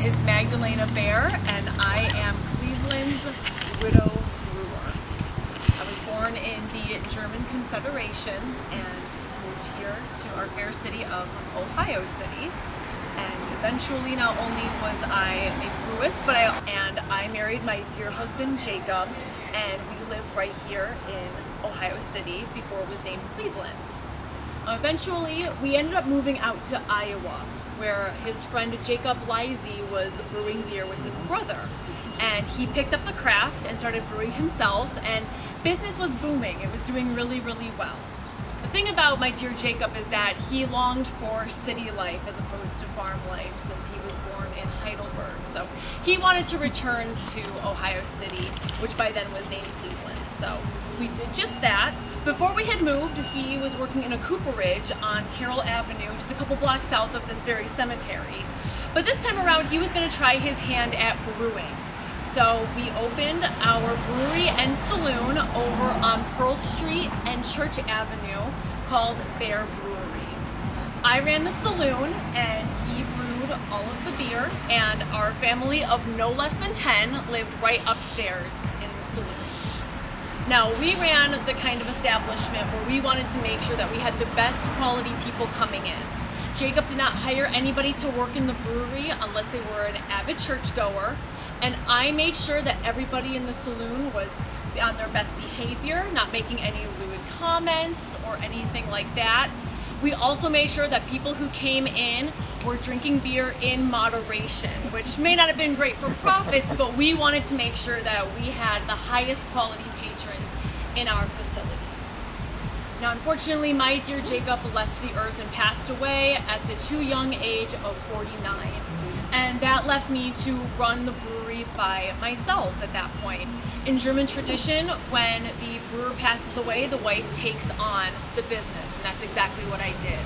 is Magdalena Bear, and I am Cleveland's widow brewer. I was born in the German Confederation and moved here to our fair city of Ohio City. And eventually, not only was I a brewist, but I married my dear husband Jacob, and we lived right here in Ohio City before it was named Cleveland. Eventually, we ended up moving out to Iowa, where his friend Jacob Lizzie was brewing beer with his brother. And he picked up the craft and started brewing himself, and business was booming. It was doing really, really well. The thing about my dear Jacob is that he longed for city life as opposed to farm life since he was born in Heidelberg. So he wanted to return to Ohio City, which by then was named Cleveland. So we did just that. Before we had moved, he was working in a cooperage on Carroll Avenue, just a couple blocks south of this very cemetery. But this time around, he was going to try his hand at brewing. So we opened our brewery and saloon over on Pearl Street and Church Avenue called Bear Brewery. I ran the saloon and he brewed all of the beer, and our family of no less than 10 lived right upstairs in the saloon. Now, we ran the kind of establishment where we wanted to make sure that we had the best quality people coming in. Jacob did not hire anybody to work in the brewery unless they were an avid churchgoer, and I made sure that everybody in the saloon was on their best behavior, not making any lewd comments or anything like that. We also made sure that people who came in were drinking beer in moderation, which may not have been great for profits, but we wanted to make sure that we had the highest quality patrons in our facility. Now, unfortunately, my dear Jacob left the earth and passed away at the too young age of 49. And that left me to run the brewery by myself at that point. In German tradition, when the brewer passes away, the wife takes on the business, and that's exactly what I did.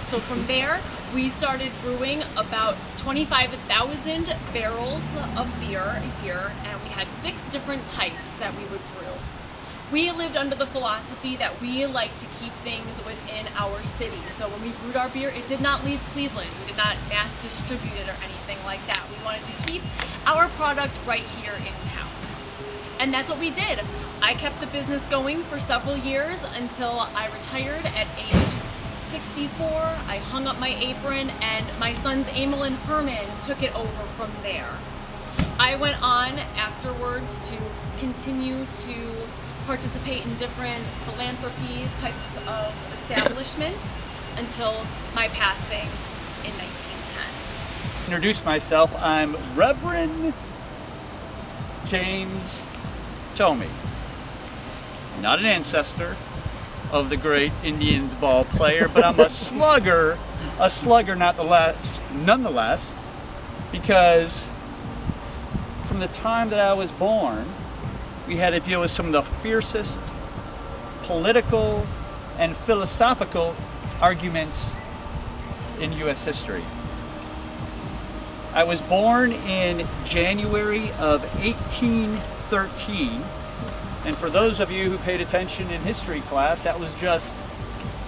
So from there, we started brewing about 25,000 barrels of beer a year, and we had 6 different types that we would brew. We lived under the philosophy that we like to keep things within our city. So when we brewed our beer, it did not leave Cleveland. We did not mass distribute it or anything like that. We wanted to keep our product right here in town. And that's what we did. I kept the business going for several years until I retired at age 64. I hung up my apron, and my sons Emil and Herman took it over from there. I went on afterwards to continue to participate in different philanthropy types of establishments until my passing in 1910. Introduce myself, I'm Reverend James Tomey. Not an ancestor of the great Indians ball player, but I'm a slugger nonetheless, because from the time that I was born, we had to deal with some of the fiercest political and philosophical arguments in U.S. history. I was born in January of 1813, and for those of you who paid attention in history class, that was just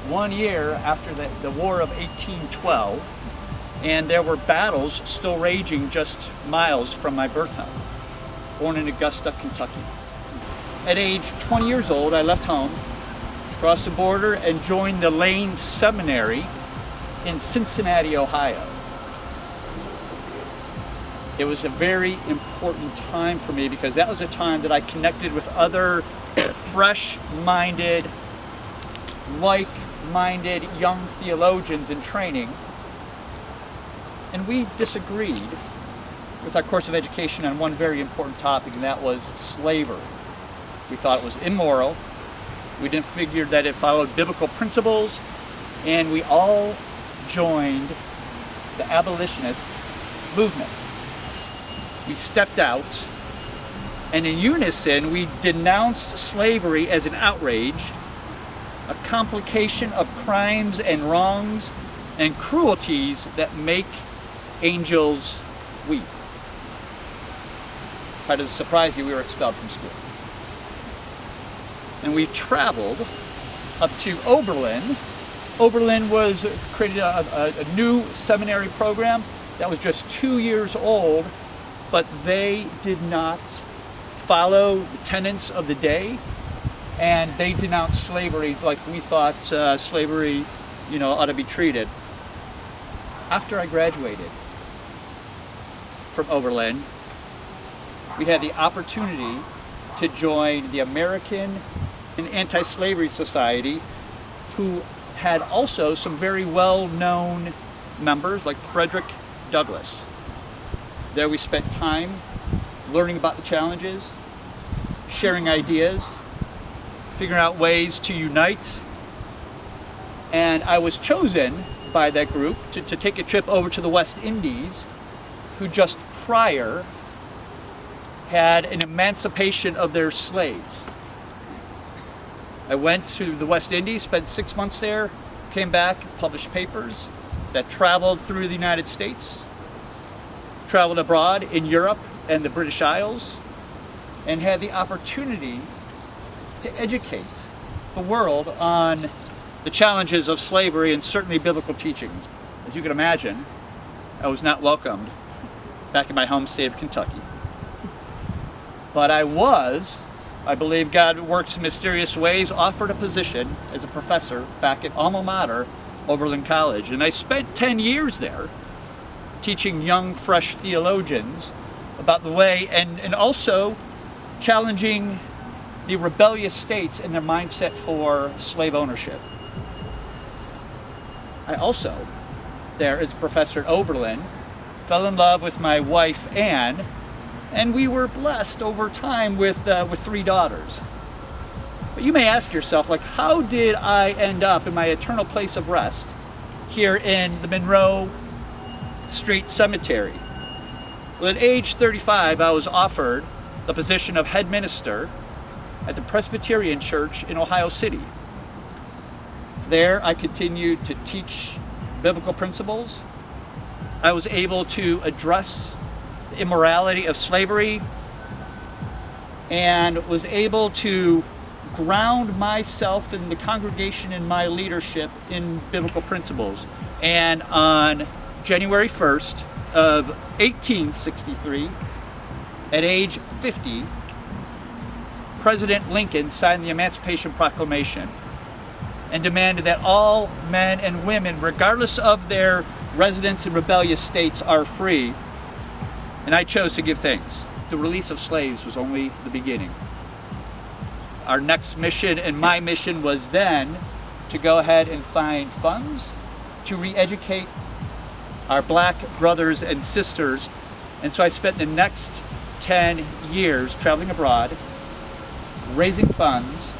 1 year after the War of 1812, and there were battles still raging just miles from my birth home. Born in Augusta, Kentucky. At age 20 years old, I left home, crossed the border, and joined the Monroe Cemetery in Cincinnati, Ohio. It was a very important time for me because that was a time that I connected with other fresh-minded, like-minded young theologians in training, and we disagreed with our course of education on one very important topic, and that was slavery. We thought it was immoral. We didn't figure that it followed biblical principles, and we all joined the abolitionist movement. We stepped out, and in unison, we denounced slavery as an outrage, a complication of crimes and wrongs and cruelties that make angels weep. If I doesn't surprise you, we were expelled from school. And we traveled up to Oberlin. Oberlin was created a new seminary program that was just 2 years old, but they did not follow the tenets of the day, and they denounced slavery like we thought slavery, ought to be treated. After I graduated from Oberlin, we had the opportunity to join the American Anti-Slavery Society, who had also some very well-known members like Frederick Douglass. There we spent time learning about the challenges, sharing ideas, figuring out ways to unite. And I was chosen by that group to take a trip over to the West Indies, who just prior had an emancipation of their slaves. I went to the West Indies, spent 6 months there, came back, published papers that traveled through the United States, traveled abroad in Europe and the British Isles, and had the opportunity to educate the world on the challenges of slavery and certainly biblical teachings. As you can imagine, I was not welcomed back in my home state of Kentucky. But I believe God works in mysterious ways, offered a position as a professor back at alma mater, Oberlin College. And I spent 10 years there teaching young, fresh theologians about the way and also challenging the rebellious states in their mindset for slave ownership. I also, there as a professor at Oberlin, fell in love with my wife, Anne, and we were blessed over time with 3 daughters. But you may ask yourself, how did I end up in my eternal place of rest here in the Monroe Street Cemetery? Well, at age 35, I was offered the position of head minister at the Presbyterian Church in Ohio City. There, I continued to teach biblical principles. I was able to address the immorality of slavery and was able to ground myself in the congregation and my leadership in biblical principles. And on January 1st of 1863, at age 50, President Lincoln signed the Emancipation Proclamation and demanded that all men and women, regardless of their residence in rebellious states, are free. And I chose to give thanks. The release of slaves was only the beginning. Our next mission and my mission was then to go ahead and find funds to re-educate our black brothers and sisters. And so I spent the next 10 years traveling abroad, raising funds,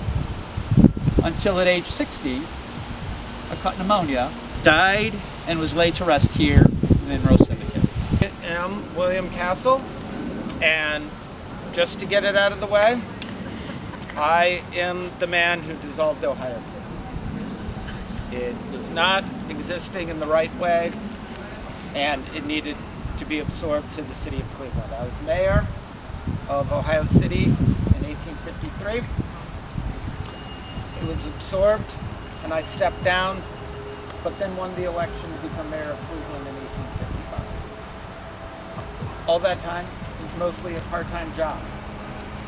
until at age 60, I caught pneumonia, died, and was laid to rest here in Monroe Cemetery. I am William Castle, and just to get it out of the way, I am the man who dissolved Ohio City. It was not existing in the right way, and it needed to be absorbed to the city of Cleveland. I was mayor of Ohio City in 1853. It was absorbed, and I stepped down, but then won the election to become mayor of Cleveland in 1855. All that time was mostly a part-time job.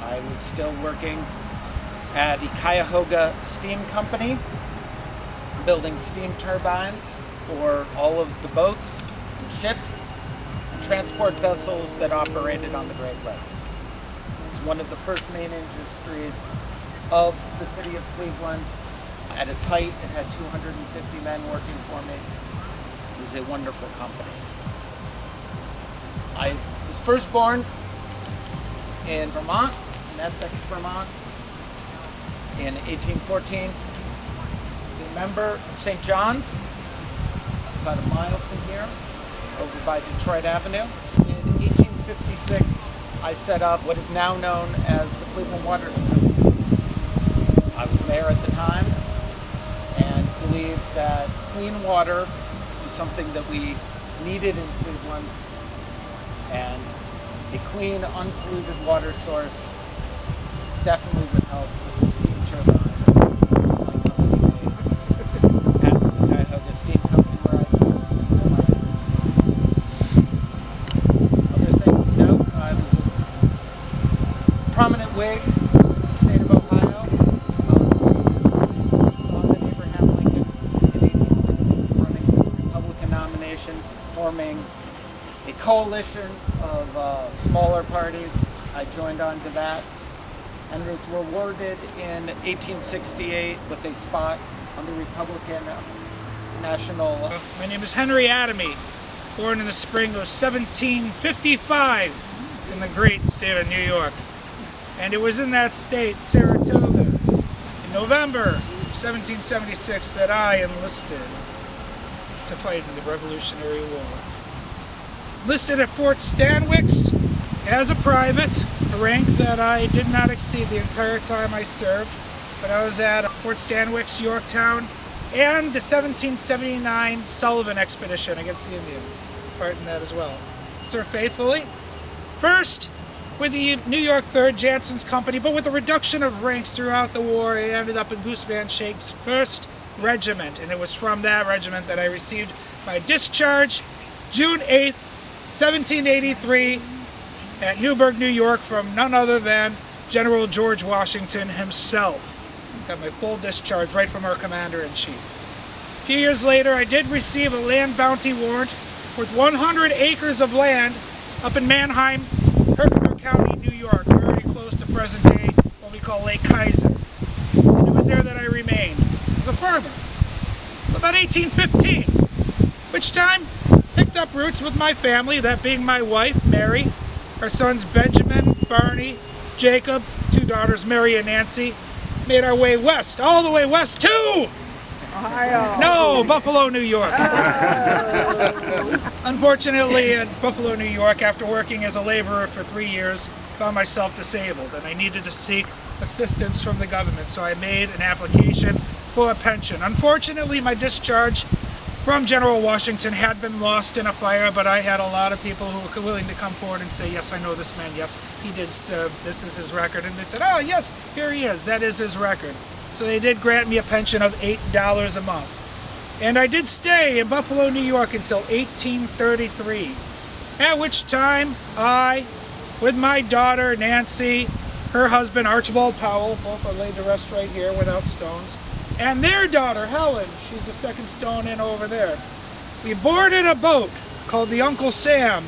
I was still working at the Cuyahoga Steam Company, building steam turbines for all of the boats and ships and transport vessels that operated on the Great Lakes. It's one of the first main industries of the city of Cleveland. At its height, it had 250 men working for me. It was a wonderful company. I was first born in Vermont, in Essex, Vermont, in 1814. A member of St. John's, about a mile from here, over by Detroit Avenue. In 1856, I set up what is now known as the Cleveland Water Company. I was mayor at the time and believed that clean water was something that we needed in Cleveland, and a clean, unpolluted water source definitely would help with the steam turbine my company made at the Cuyahoga Steam Company where I forming a coalition of smaller parties. I joined on to that and was rewarded in 1868 with a spot on the Republican National. My name is Henry Adamy, born in the spring of 1755 in the great state of New York. And it was in that state, Saratoga, in November 1776 that I enlisted to fight in the Revolutionary War. Enlisted at Fort Stanwix as a private, a rank that I did not exceed the entire time I served, but I was at Fort Stanwix, Yorktown, and the 1779 Sullivan expedition against the Indians, part in that as well. Served faithfully, first with the New York 3rd Jansen's Company, but with a reduction of ranks throughout the war, I ended up in Goose Van Schaik's 1st Regiment, and it was from that regiment that I received my discharge June 8th, 1783, at Newburgh, New York, from none other than General George Washington himself. Got my full discharge right from our Commander-in-Chief. A few years later, I did receive a land bounty warrant worth 100 acres of land up in Manheim, Herkimer County, New York, very close to present-day what we call Lake Kaiser. And it was there that I remained as a farmer. So about 1815, which time picked up roots with my family, that being my wife, Mary, our sons Benjamin, Barney, Jacob, 2 daughters, Mary and Nancy, made our way west, all the way west to Ohio. No, Buffalo, New York. Unfortunately, at Buffalo, New York, after working as a laborer for 3 years, found myself disabled and I needed to seek assistance from the government, so I made an application for a pension. Unfortunately, my discharge from General Washington had been lost in a fire, but I had a lot of people who were willing to come forward and say, yes, I know this man, yes, he did serve, this is his record. And they said, oh, yes, here he is, that is his record. So they did grant me a pension of $8 a month. And I did stay in Buffalo, New York until 1833, at which time I, with my daughter, Nancy, her husband, Archibald Powell, both are laid to rest right here without stones, and their daughter, Helen, she's the second stone in over there. We boarded a boat called the Uncle Sam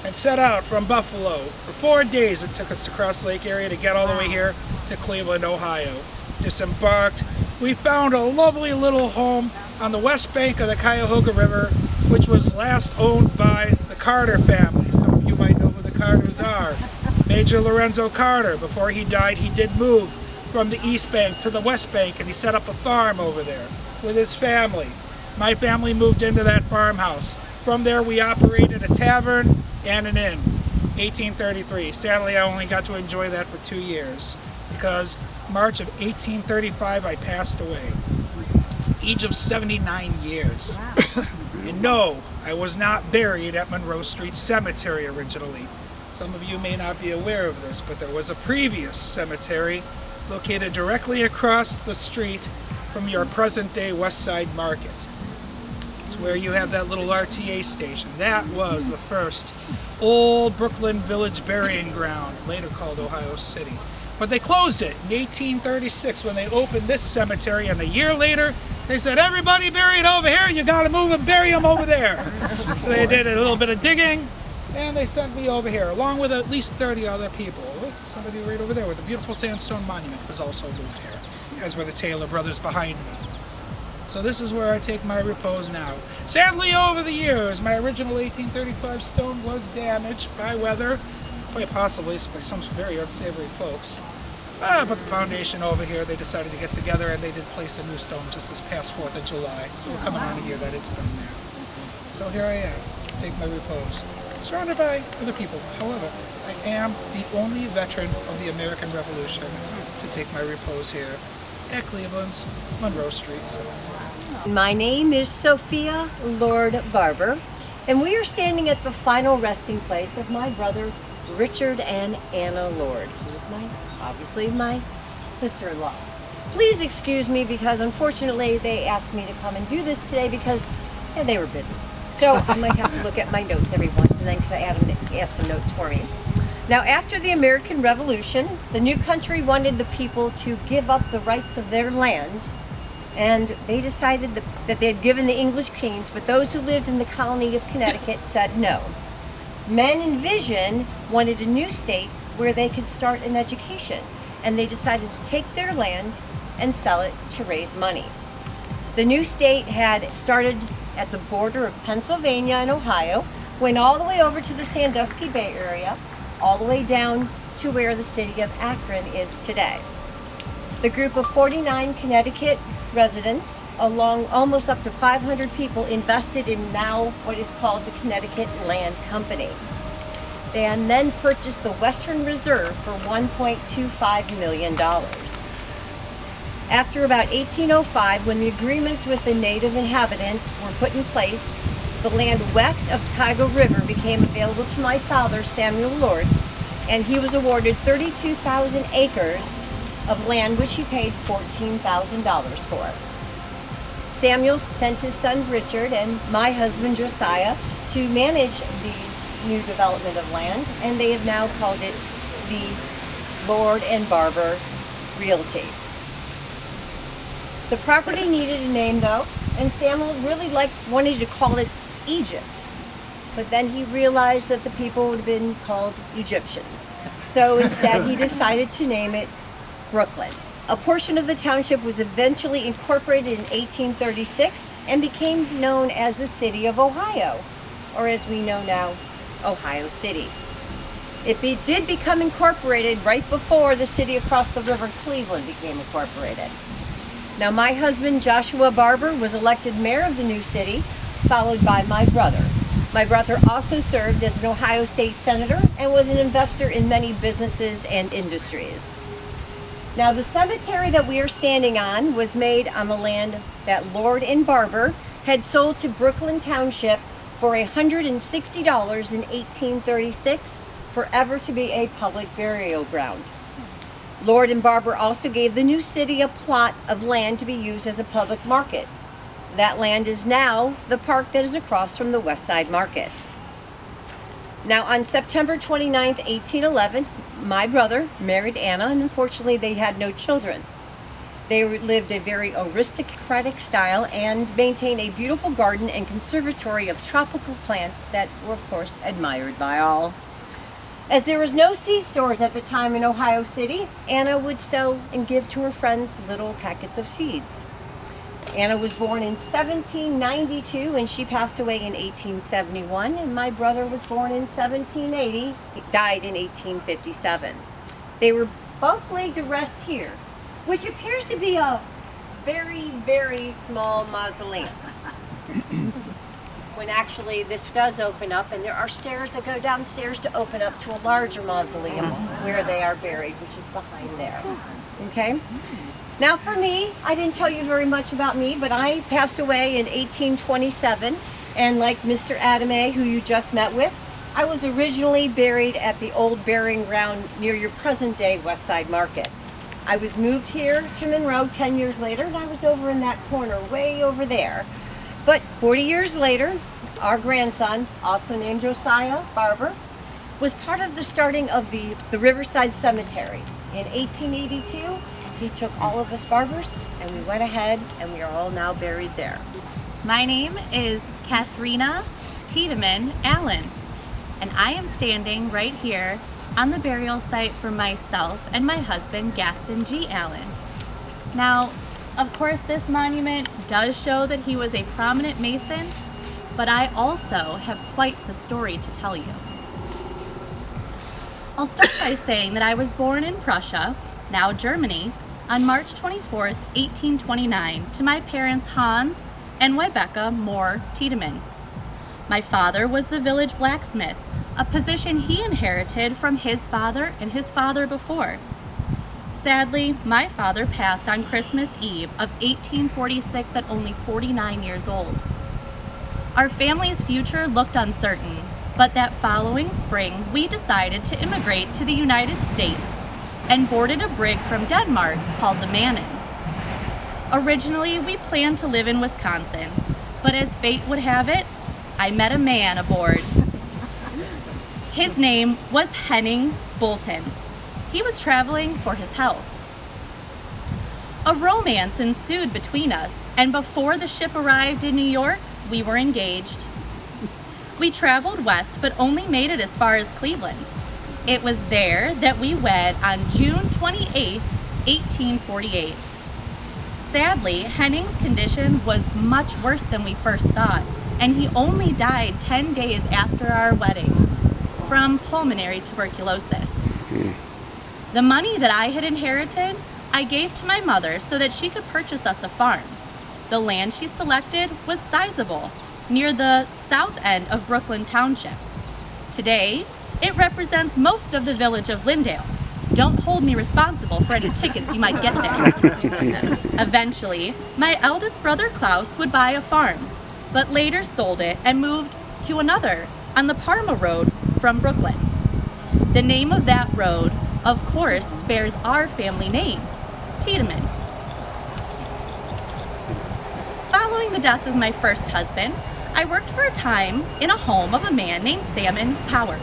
and set out from Buffalo. For 4 days it took us to cross Lake Erie to get all the way here to Cleveland, Ohio. Disembarked. We found a lovely little home on the west bank of the Cuyahoga River, which was last owned by the Carter family. Some of you might know who the Carters are. Major Lorenzo Carter, before he died, he did move from the east bank to the west bank, and he set up a farm over there with his family. My family moved into that farmhouse. From there we operated a tavern and an inn. 1833. Sadly, I only got to enjoy that for 2 years because March of 1835 I passed away. Age of 79 years. Wow. And no, I was not buried at Monroe Cemetery originally. Some of you may not be aware of this, but there was a previous cemetery located directly across the street from your present-day West Side Market. It's where you have that little RTA station. That was the first old Brooklyn Village burying ground, later called Ohio City. But they closed it in 1836 when they opened this cemetery, and a year later they said, everybody buried over here, you gotta move and bury them over there. So they did a little bit of digging, and they sent me over here, along with at least 30 other people. Somebody right over there with a beautiful sandstone monument was also moved here, as were the Taylor brothers behind me. So this is where I take my repose now. Sadly, over the years, my original 1835 stone was damaged by weather, quite possibly by some very unsavory folks. But the foundation over here, they decided to get together and they did place a new stone just this past 4th of July. So we're coming on a year that it's been there. So here I am, take my repose. Surrounded by other people. However, I am the only veteran of the American Revolution to take my repose here at Cleveland's Monroe Street Cemetery. My name is Sophia Lord Barber, and we are standing at the final resting place of my brother Richard and Anna Lord, who is obviously my sister-in-law. Please excuse me because unfortunately they asked me to come and do this today because they were busy. So I might have to look at my notes every once and then because I asked some notes for me. Now, after the American Revolution, the new country wanted the people to give up the rights of their land And they decided that they had given the English kings, but those who lived in the colony of Connecticut said no. Men in vision wanted a new state where they could start an education, and they decided to take their land and sell it to raise money. The new state had started at the border of Pennsylvania and Ohio, went all the way over to the Sandusky Bay area, all the way down to where the city of Akron is today. The group of 49 Connecticut residents, along almost up to 500 people, invested in now what is called the Connecticut Land Company. They then purchased the Western Reserve for $1.25 million. After about 1805, when the agreements with the native inhabitants were put in place, the land west of Cuyahoga River became available to my father, Samuel Lord, and he was awarded 32,000 acres of land, which he paid $14,000 for. Samuel sent his son Richard and my husband Josiah to manage the new development of land, and they have now called it the Lord and Barber Realty. The property needed a name though, and Samuel really wanted to call it Egypt, but then he realized that the people would have been called Egyptians. So instead he decided to name it Brooklyn. A portion of the township was eventually incorporated in 1836 and became known as the City of Ohio, or as we know now, Ohio City. It did become incorporated right before the city across the river, Cleveland, became incorporated. Now my husband, Joshua Barber, was elected mayor of the new city, followed by my brother. My brother also served as an Ohio State Senator and was an investor in many businesses and industries. Now the cemetery that we are standing on was made on the land that Lord and Barber had sold to Brooklyn Township for $160 in 1836, forever to be a public burial ground. Lord and Barber also gave the new city a plot of land to be used as a public market. That land is now the park that is across from the West Side Market. Now on September 29th, 1811, my brother married Anna, and unfortunately they had no children. They lived a very aristocratic style and maintained a beautiful garden and conservatory of tropical plants that were of course admired by all. As there was no seed stores at the time in Ohio City, Anna would sell and give to her friends little packets of seeds. Anna was born in 1792 and she passed away in 1871, and my brother was born in 1780, he died in 1857. They were both laid to rest here, which appears to be a very, very small mausoleum. When actually this does open up, and there are stairs that go downstairs to open up to a larger mausoleum where they are buried, which is behind there. Okay? Now for me, I didn't tell you very much about me, but I passed away in 1827, and like Mr. Adame, who you just met with, I was originally buried at the old burying ground near your present-day West Side Market. I was moved here to Monroe 10 years later, and I was over in that corner, way over there. But 40 years later, our grandson, also named Josiah Barber, was part of the starting of the Riverside Cemetery. In 1882, he took all of us Barbers, and we went ahead, and we are all now buried there. My name is Katharina Tiedemann Allen, and I am standing right here on the burial site for myself and my husband, Gaston G. Allen. Now, of course, this monument does show that he was a prominent Mason, but I also have quite the story to tell you. I'll start by saying that I was born in Prussia, now Germany, on March 24th, 1829, to my parents Hans and Rebecca Moore Tiedemann. My father was the village blacksmith, a position he inherited from his father and his father before. Sadly, my father passed on Christmas Eve of 1846 at only 49 years old. Our family's future looked uncertain, but that following spring, we decided to immigrate to the United States and boarded a brig from Denmark called the Manon. Originally, we planned to live in Wisconsin, but as fate would have it, I met a man aboard. His name was Henning Bolton. He was traveling for his health. A romance ensued between us, and before the ship arrived in New York, we were engaged. We traveled west, but only made it as far as Cleveland. It was there that we wed on June 28, 1848. Sadly, Henning's condition was much worse than we first thought, and he only died 10 days after our wedding from pulmonary tuberculosis. The money that I had inherited, I gave to my mother so that she could purchase us a farm. The land she selected was sizable, near the south end of Brooklyn Township. Today, it represents most of the village of Lindale. Don't hold me responsible for any tickets you might get there. Eventually, my eldest brother Klaus would buy a farm, but later sold it and moved to another on the Parma Road from Brooklyn. The name of that road, of course, bears our family name, Tiedemann. Following the death of my first husband, I worked for a time in a home of a man named Salmon Powers,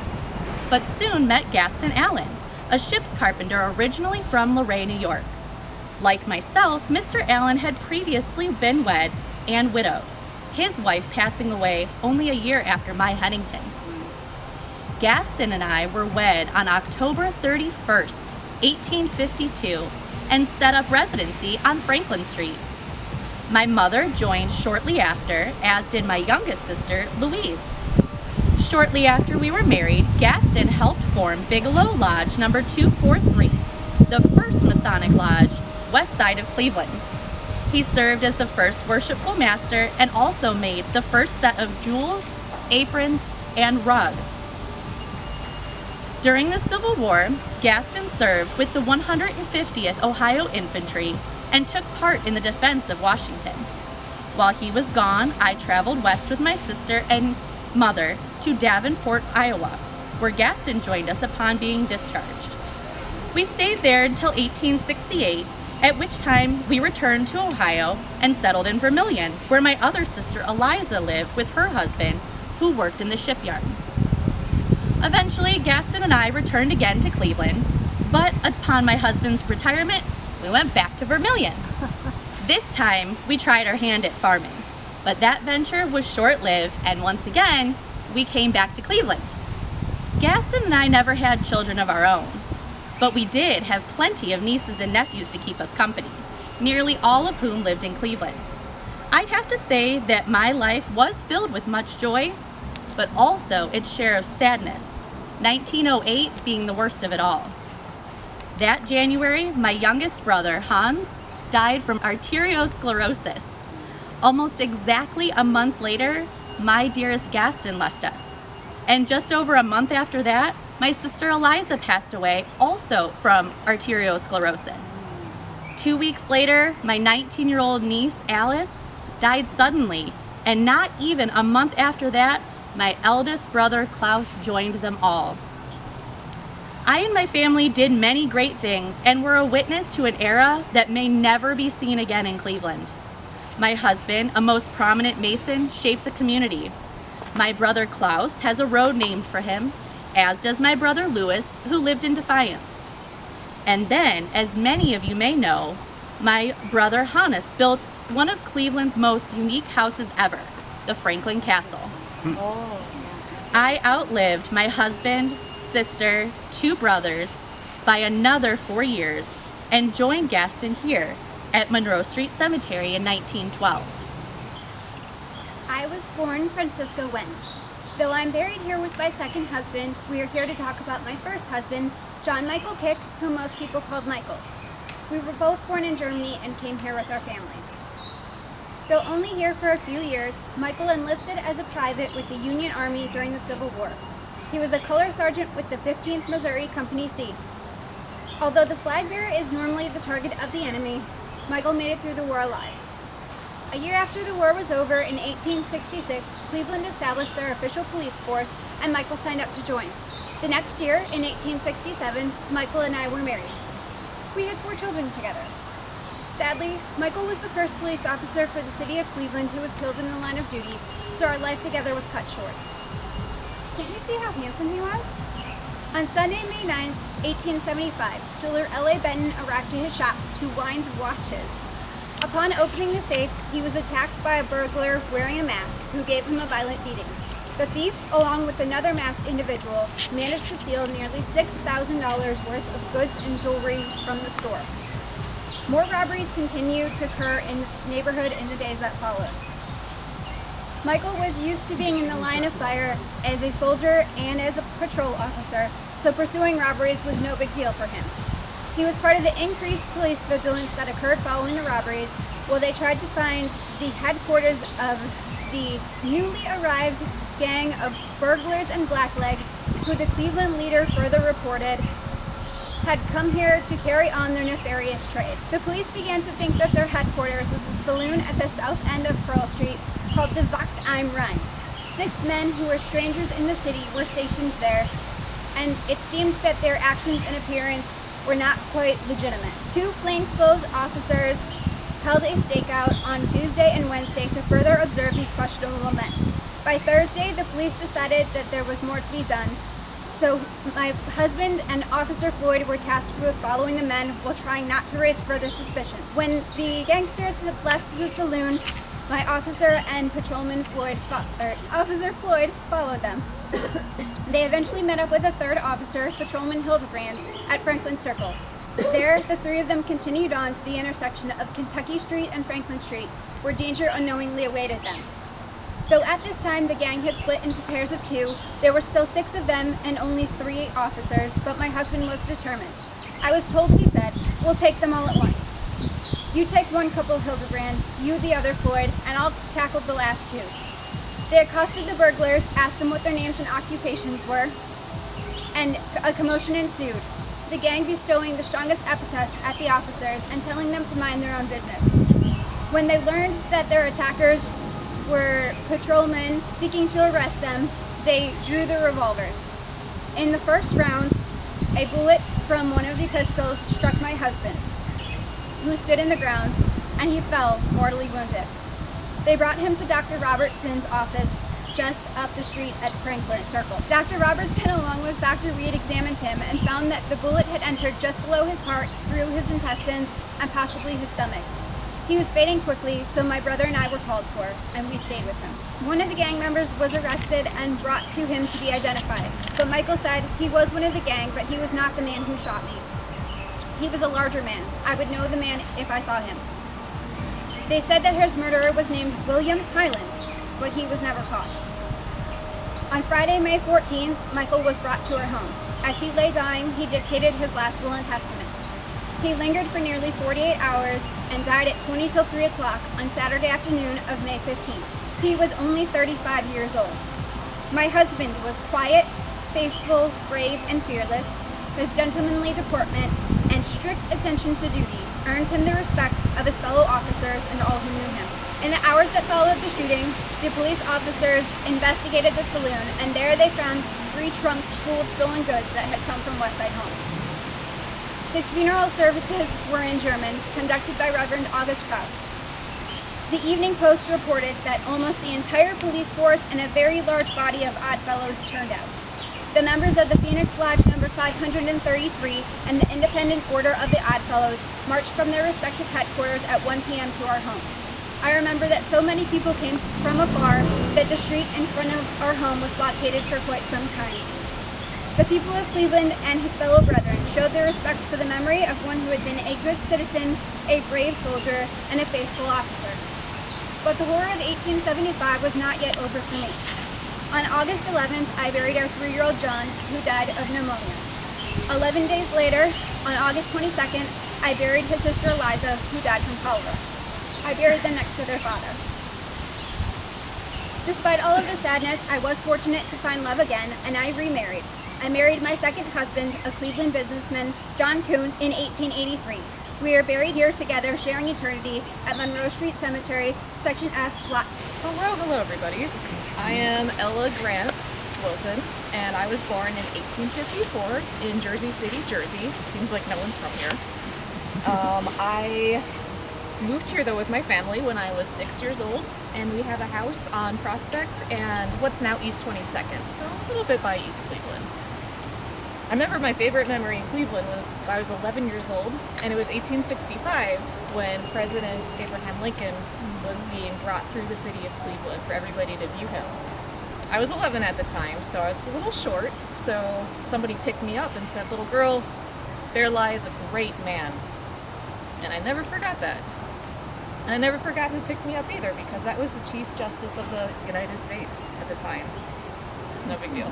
but soon met Gaston Allen, a ship's carpenter originally from Luray, New York. Like myself, Mr. Allen had previously been wed and widowed, his wife passing away only a year after my Hennington. Gaston and I were wed on October 31st, 1852, and set up residency on Franklin Street. My mother joined shortly after, as did my youngest sister, Louise. Shortly after we were married, Gaston helped form Bigelow Lodge number 243, the first Masonic lodge west side of Cleveland. He served as the first worshipful master and also made the first set of jewels, aprons, and rug. During the Civil War, Gaston served with the 150th Ohio Infantry and took part in the defense of Washington. While he was gone, I traveled west with my sister and mother to Davenport, Iowa, where Gaston joined us upon being discharged. We stayed there until 1868, at which time we returned to Ohio and settled in Vermillion, where my other sister Eliza lived with her husband, who worked in the shipyard. Eventually, Gaston and I returned again to Cleveland, but upon my husband's retirement, we went back to Vermillion. This time, we tried our hand at farming, but that venture was short-lived, and once again, we came back to Cleveland. Gaston and I never had children of our own, but we did have plenty of nieces and nephews to keep us company, nearly all of whom lived in Cleveland. I'd have to say that my life was filled with much joy, but also its share of sadness, 1908 being the worst of it all. That January, my youngest brother, Hans, died from arteriosclerosis. Almost exactly a month later, my dearest Gaston left us. And just over a month after that, my sister Eliza passed away, also from arteriosclerosis. 2 weeks later, my 19-year-old niece, Alice, died suddenly. And not even a month after that, my eldest brother, Klaus, joined them all. I and my family did many great things and were a witness to an era that may never be seen again in Cleveland. My husband, a most prominent Mason, shaped a community. My brother Klaus has a road named for him, as does my brother Louis, who lived in Defiance. And then, as many of you may know, my brother Hannes built one of Cleveland's most unique houses ever, the Franklin Castle. I outlived my husband, sister, 2 brothers by another 4 years and joined Gaston here at Monroe Cemetery in 1912. I was born Francisca Wenz. Though I'm buried here with my second husband, we are here to talk about my first husband, John Michael Kick, whom most people called Michael. We were both born in Germany and came here with our families. Though only here for a few years, Michael enlisted as a private with the Union Army during the Civil War. He was a color sergeant with the 15th Missouri Company C. Although the flag bearer is normally the target of the enemy, Michael made it through the war alive. A year after the war was over, in 1866, Cleveland established their official police force, and Michael signed up to join. The next year, in 1867, Michael and I were married. We had 4 children together. Sadly, Michael was the first police officer for the city of Cleveland who was killed in the line of duty, so our life together was cut short. Can't you see how handsome he was? On Sunday, May 9, 1875, jeweler L.A. Benton arrived to his shop to wind watches. Upon opening the safe, he was attacked by a burglar wearing a mask who gave him a violent beating. The thief, along with another masked individual, managed to steal nearly $6,000 worth of goods and jewelry from the store. More robberies continued to occur in the neighborhood in the days that followed. Michael was used to being in the line of fire as a soldier and as a patrol officer, so pursuing robberies was no big deal for him. He was part of the increased police vigilance that occurred following the robberies, while they tried to find the headquarters of the newly arrived gang of burglars and blacklegs, who the Cleveland Leader further reported had come here to carry on their nefarious trade. The police began to think that their headquarters was a saloon at the south end of Pearl Street called the Wacht am Rhein. 6 men who were strangers in the city were stationed there, and it seemed that their actions and appearance were not quite legitimate. 2 plainclothes officers held a stakeout on Tuesday and Wednesday to further observe these questionable men. By Thursday, the police decided that there was more to be done, so my husband and Officer Floyd were tasked with following the men while trying not to raise further suspicion. When the gangsters had left the saloon, my officer and Officer Floyd followed them. They eventually met up with a 3rd officer, Patrolman Hildebrand, at Franklin Circle. There, the 3 of them continued on to the intersection of Kentucky Street and Franklin Street, where danger unknowingly awaited them. Though at this time the gang had split into pairs of 2, there were still 6 of them and only 3 officers, but my husband was determined. I was told, he said, "We'll take them all at once. You take one couple, Hildebrand, you the other, Floyd, and I'll tackle the last 2. They accosted the burglars, asked them what their names and occupations were, and a commotion ensued, the gang bestowing the strongest epithets at the officers and telling them to mind their own business. When they learned that their attackers were patrolmen seeking to arrest them, they drew their revolvers. In the first round, a bullet from one of the pistols struck my husband, who stood in the ground, and he fell mortally wounded. They brought him to Dr. Robertson's office just up the street at Franklin Circle. Dr. Robertson, along with Dr. Reed, examined him and found that the bullet had entered just below his heart, through his intestines, and possibly his stomach. He was fading quickly, so my brother and I were called for, and we stayed with him. One of the gang members was arrested and brought to him to be identified, but Michael said he was one of the gang, but he was not the man who shot me. He was a larger man. I would know the man if I saw him. They said that his murderer was named William Highland, but he was never caught. On Friday, May 14th, Michael was brought to our home. As he lay dying, he dictated his last will and testament. He lingered for nearly 48 hours and died at 20 till 3 o'clock on Saturday afternoon of May 15th. He was only 35 years old. My husband was quiet, faithful, brave, and fearless. His gentlemanly deportment and strict attention to duty earned him the respect of his fellow officers and all who knew him. In the hours that followed the shooting, the police officers investigated the saloon, and there they found 3 trunks full of stolen goods that had come from Westside Homes. His funeral services were in German, conducted by Reverend August Faust. The Evening Post reported that almost the entire police force and a very large body of Oddfellows turned out. The members of the Phoenix Lodge number 533 and the Independent Order of the Oddfellows marched from their respective headquarters at 1 p.m. to our home. I remember that so many people came from afar that the street in front of our home was blockaded for quite some time. The people of Cleveland and his fellow brethren showed their respect for the memory of one who had been a good citizen, a brave soldier, and a faithful officer. But the horror of 1875 was not yet over for me. On August 11th, I buried our 3-year-old John, who died of pneumonia. 11 days later, on August 22nd, I buried his sister Eliza, who died from cholera. I buried them next to their father. Despite all of the sadness, I was fortunate to find love again, and I remarried. I married my second husband, a Cleveland businessman, John Kuhn, in 1883. We are buried here together, sharing eternity at Monroe Cemetery, Section F, Lot. Hello everybody. I am Ella Grant Wilson, and I was born in 1854 in Jersey City, Jersey. Seems like no one's from here. I moved here though with my family when I was 6 years old, and we have a house on Prospect and what's now East 22nd, so a little bit by East Cleveland. I remember my favorite memory in Cleveland was I was 11 years old, and it was 1865 when President Abraham Lincoln was being brought through the city of Cleveland for everybody to view him. I was 11 at the time, so I was a little short, so somebody picked me up and said, "Little girl, there lies a great man." And I never forgot that. And I never forgot who picked me up either, because that was the Chief Justice of the United States at the time. No big deal.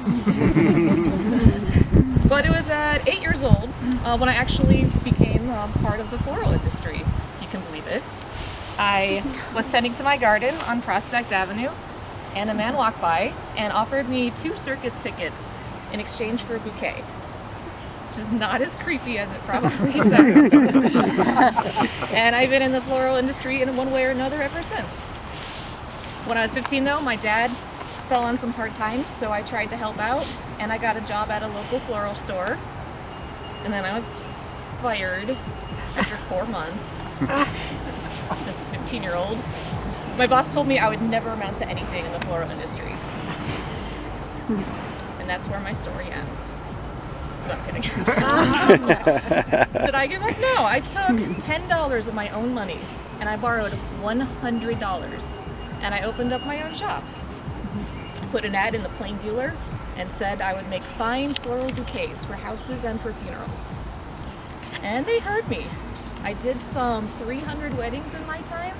But it was at 8 years old when I actually became part of the floral industry, if you can believe it. I was tending to my garden on Prospect Avenue, and a man walked by and offered me 2 circus tickets in exchange for a bouquet, which is not as creepy as it probably sounds. And I've been in the floral industry in one way or another ever since. When I was 15 though, my dad fell on some hard times, so I tried to help out, and I got a job at a local floral store, and then I was fired after 4 months. This 15-year-old. My boss told me I would never amount to anything in the floral industry. And that's where my story ends. No, I'm kidding. Did I give up? No, I took $10 of my own money, and I borrowed $100, and I opened up my own shop. Put an ad in the Plain Dealer and said I would make fine floral bouquets for houses and for funerals. And they heard me. I did some 300 weddings in my time,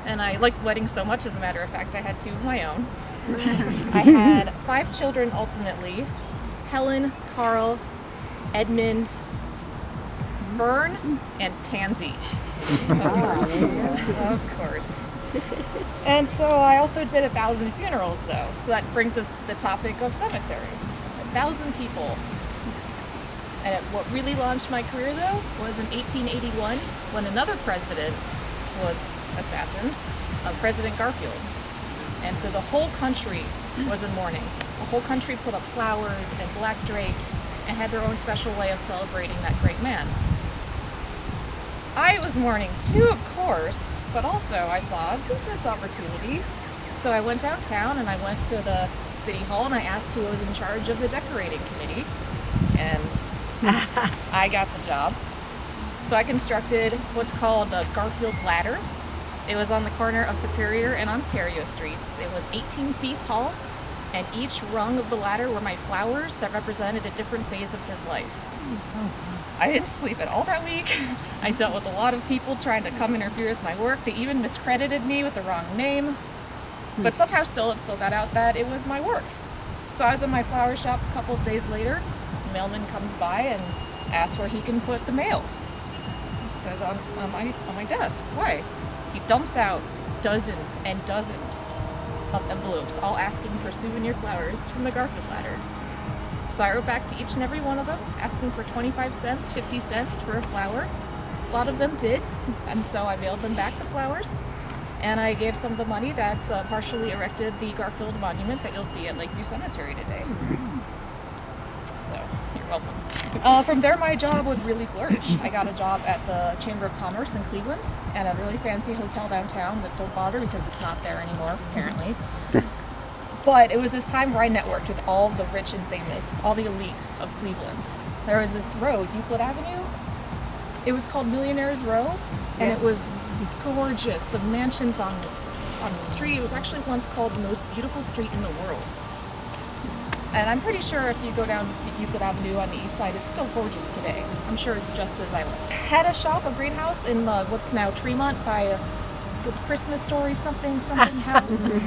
and I liked weddings so much, as a matter of fact, I had 2 of my own. I had 5 children ultimately: Helen, Carl, Edmund, Vern, and Pansy. Of course. And so I also did 1,000 funerals though. So that brings us to the topic of cemeteries. 1,000 people. And what really launched my career though was in 1881 when another president was assassinated, President Garfield. And so the whole country was in mourning. The whole country put up flowers and black drapes and had their own special way of celebrating that great man. I was mourning too, of course, but also I saw a business opportunity. So I went downtown and I went to the city hall and I asked who was in charge of the decorating committee, and I got the job. So I constructed what's called the Garfield Ladder. It was on the corner of Superior and Ontario Streets. It was 18 feet tall, and each rung of the ladder were my flowers that represented a different phase of his life. I didn't sleep at all that week. I dealt with a lot of people trying to come interfere with my work. They even miscredited me with the wrong name. But somehow it still got out that it was my work. So I was in my flower shop a couple of days later. The mailman comes by and asks where he can put the mail. I said, on my desk. Why? He dumps out dozens and dozens of envelopes, all asking for souvenir flowers from the Garfield Ladder. So I wrote back to each and every one of them, asking for 25 cents, 50 cents for a flower. A lot of them did, and so I mailed them back the flowers. And I gave some of the money that's partially erected the Garfield Monument that you'll see at Lakeview Cemetery today. So, you're welcome. From there, my job would really flourish. I got a job at the Chamber of Commerce in Cleveland, and a really fancy hotel downtown that don't bother because it's not there anymore, apparently. But it was this time where I networked with all the rich and famous, all the elite of Cleveland. There was this road, Euclid Avenue. It was called Millionaires Row, and it was gorgeous. The mansions on the street. It was actually once called the most beautiful street in the world. And I'm pretty sure if you go down Euclid Avenue on the east side, it's still gorgeous today. I'm sure it's just as I left. Had a shop, a greenhouse in what's now Tremont by the Christmas Story something house.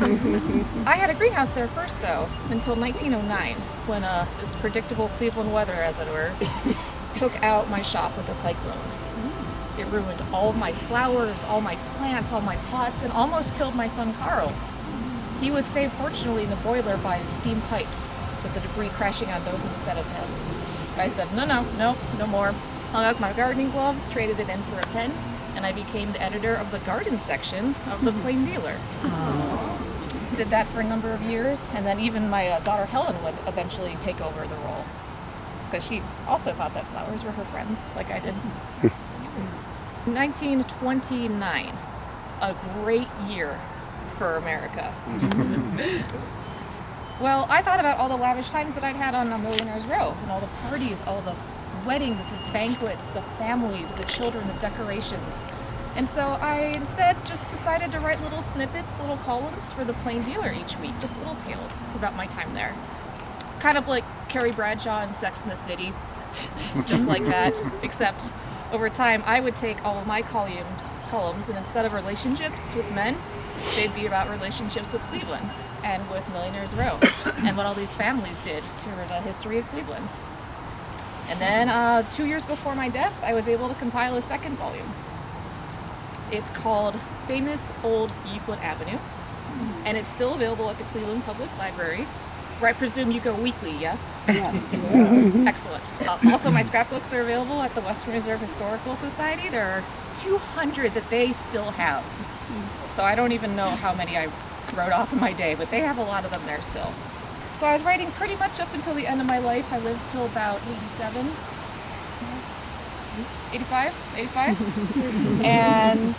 I had a greenhouse there first though, until 1909, when this predictable Cleveland weather, as it were, took out my shop with a cyclone. It ruined all of my flowers, all my plants, all my pots, and almost killed my son Carl. He was saved fortunately in the boiler by steam pipes, with the debris crashing on those instead of him. But I said, no more. Hung out my gardening gloves, traded it in for a pen, and I became the editor of the garden section of the Plain Dealer. Did that for a number of years, and then even my daughter Helen would eventually take over the role. It's because she also thought that flowers were her friends, like I did. 1929, a great year for America. Well, I thought about all the lavish times that I'd had on a Millionaire's Row, and all the parties, all the weddings, the banquets, the families, the children, the decorations. And so I instead just decided to write little snippets, little columns for the Plain Dealer each week, just little tales about my time there. Kind of like Carrie Bradshaw in Sex and the City, just like that, except over time I would take all of my columns, and instead of relationships with men, they'd be about relationships with Cleveland and with Millionaire's Row and what all these families did to the history of Cleveland. And then 2 years before my death, I was able to compile a second volume. It's called Famous Old Euclid Avenue, and it's still available at the Cleveland Public Library, where I presume you go weekly, yes? Yes. Excellent. Also, my scrapbooks are available at the Western Reserve Historical Society. There are 200 that they still have. So I don't even know how many I wrote off in my day, but they have a lot of them there still. So I was writing pretty much up until the end of my life. I lived till about 85. And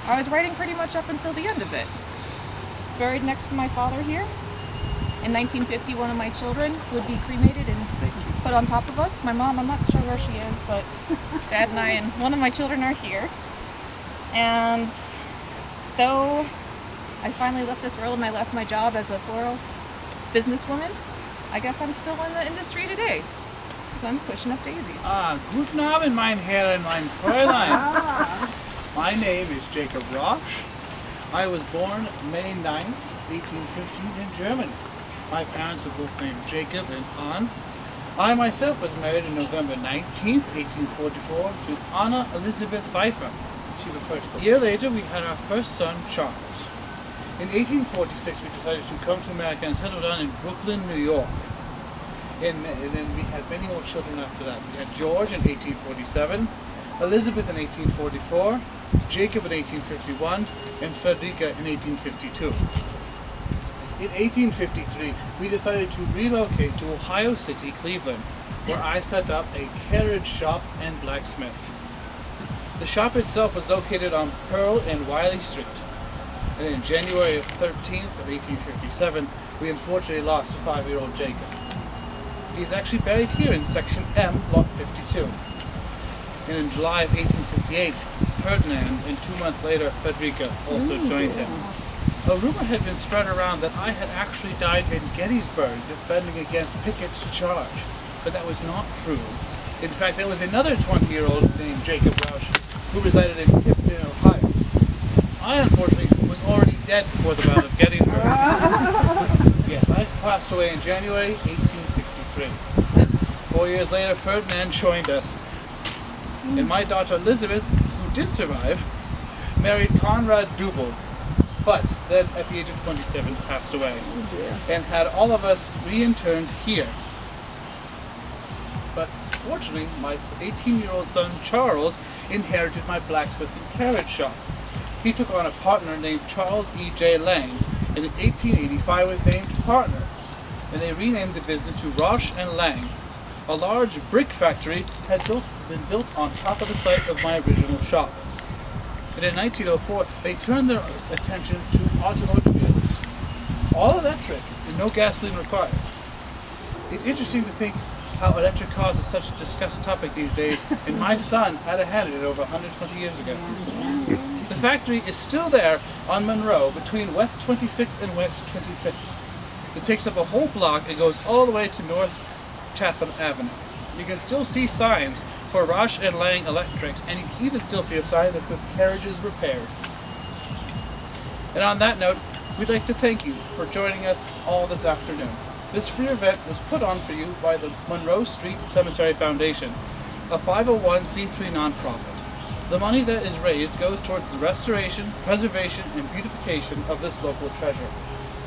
I was writing pretty much up until the end of it. Buried next to my father here. In 1950, one of my children would be cremated and put on top of us. My mom, I'm not sure where she is, but Dad and I and one of my children are here. And though I finally left this world and I left my job as a floral businesswoman, I guess I'm still in the industry today, because I'm pushing up daisies. Guten Abend, mein Herren, mein Fräulein. My name is Jacob Roche. I was born May 9th, 1815 in Germany. My parents were both named Jacob and Anne. I myself was married on November 19th, 1844 to Anna Elizabeth Pfeiffer. She referred to a year later, we had our first son, Charles. In 1846, we decided to come to America and settle down in Brooklyn, New York. And then we had many more children after that. We had George in 1847, Elizabeth in 1844, Jacob in 1851, and Frederica in 1852. In 1853, we decided to relocate to Ohio City, Cleveland, where I set up a carriage shop and blacksmith. The shop itself was located on Pearl and Wiley Street. And in January 13th of 1857, we unfortunately lost a 5-year-old Jacob. He is actually buried here in Section M, Lot 52. And in July of 1858, Ferdinand, and 2 months later, Frederica also joined him. A rumor had been spread around that I had actually died in Gettysburg defending against Pickett's charge, but that was not true. In fact, there was another 20-year-old named Jacob Roush who resided in Tipton, Ohio. I, unfortunately, was already dead before the Battle of Gettysburg. Yes, I passed away in January 1863. 4 years later, Ferdinand joined us. And my daughter Elizabeth, who did survive, married Conrad Dubel, but then at the age of 27 passed away, and had all of us reinterred here. But fortunately, my 18-year-old son Charles inherited my blacksmithing carriage shop. He took on a partner named Charles E.J. Lang, and in 1885 was named partner, and they renamed the business to Roche and Lang. A large brick factory had been built on top of the site of my original shop. And in 1904, they turned their attention to automobiles. All electric and no gasoline required. It's interesting to think how electric cars is such a discussed topic these days, and my son had a hand in it over 120 years ago. The factory is still there on Monroe between West 26th and West 25th. It takes up a whole block and goes all the way to North Chatham Avenue. You can still see signs for Roche and Lang Electrics, and you can even still see a sign that says carriages repaired. And on that note, we'd like to thank you for joining us all this afternoon. This free event was put on for you by the Monroe Cemetery Foundation, a 501c3 nonprofit. The money that is raised goes towards the restoration, preservation, and beautification of this local treasure.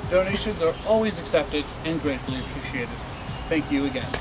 Donations are always accepted and gratefully appreciated. Thank you again.